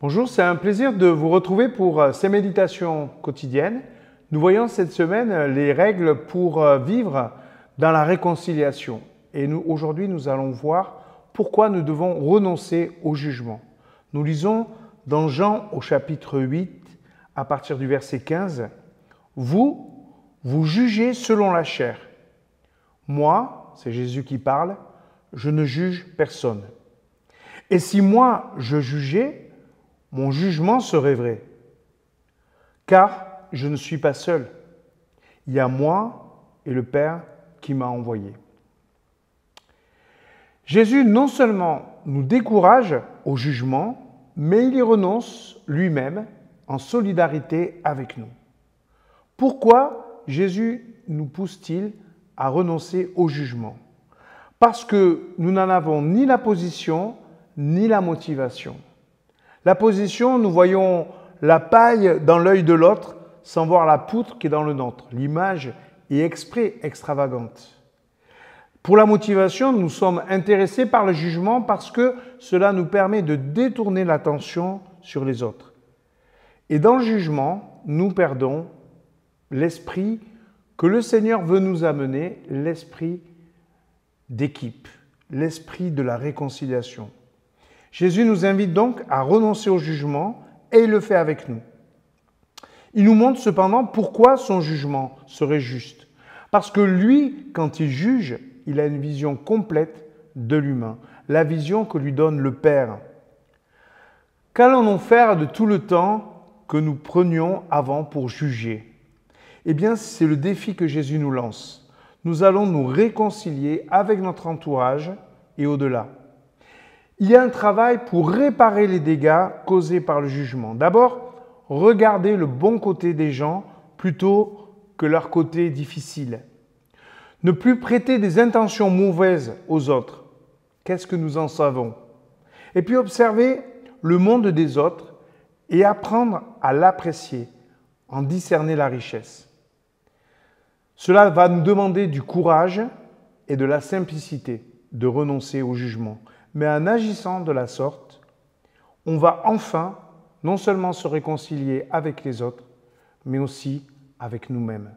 Bonjour, c'est un plaisir de vous retrouver pour ces méditations quotidiennes. Nous voyons cette semaine les règles pour vivre dans la réconciliation. Et aujourd'hui, nous allons voir pourquoi nous devons renoncer au jugement. Nous lisons dans Jean au chapitre 8, à partir du verset 15, « Vous jugez selon la chair. Moi, c'est Jésus qui parle, je ne juge personne. Et si moi je jugeais, mon jugement serait vrai. Car je ne suis pas seul. Il y a moi et le Père qui m'a envoyé. » Jésus non seulement nous décourage au jugement, mais il y renonce lui-même en solidarité avec nous. Pourquoi Jésus nous pousse-t-il à renoncer au jugement? Parce que nous n'en avons ni la position ni la motivation. La position, nous voyons la paille dans l'œil de l'autre sans voir la poutre qui est dans le nôtre. L'image est extravagante. Pour la motivation, nous sommes intéressés par le jugement parce que cela nous permet de détourner l'attention sur les autres. Et dans le jugement, nous perdons l'esprit que le Seigneur veut nous amener, l'esprit d'équipe, l'esprit de la réconciliation. Jésus nous invite donc à renoncer au jugement et il le fait avec nous. Il nous montre cependant pourquoi son jugement serait juste. Parce que lui, quand il juge, il a une vision complète de l'humain, la vision que lui donne le Père. Qu'allons-nous faire de tout le temps que nous prenions avant pour juger? Eh bien, c'est le défi que Jésus nous lance. Nous allons nous réconcilier avec notre entourage et au-delà. Il y a un travail pour réparer les dégâts causés par le jugement. D'abord, regarder le bon côté des gens plutôt que leur côté difficile. Ne plus prêter des intentions mauvaises aux autres. Qu'est-ce que nous en savons? Et puis observer le monde des autres et apprendre à l'apprécier, en discerner la richesse. Cela va nous demander du courage et de la simplicité de renoncer au jugement. Mais en agissant de la sorte, on va enfin non seulement se réconcilier avec les autres, mais aussi avec nous-mêmes.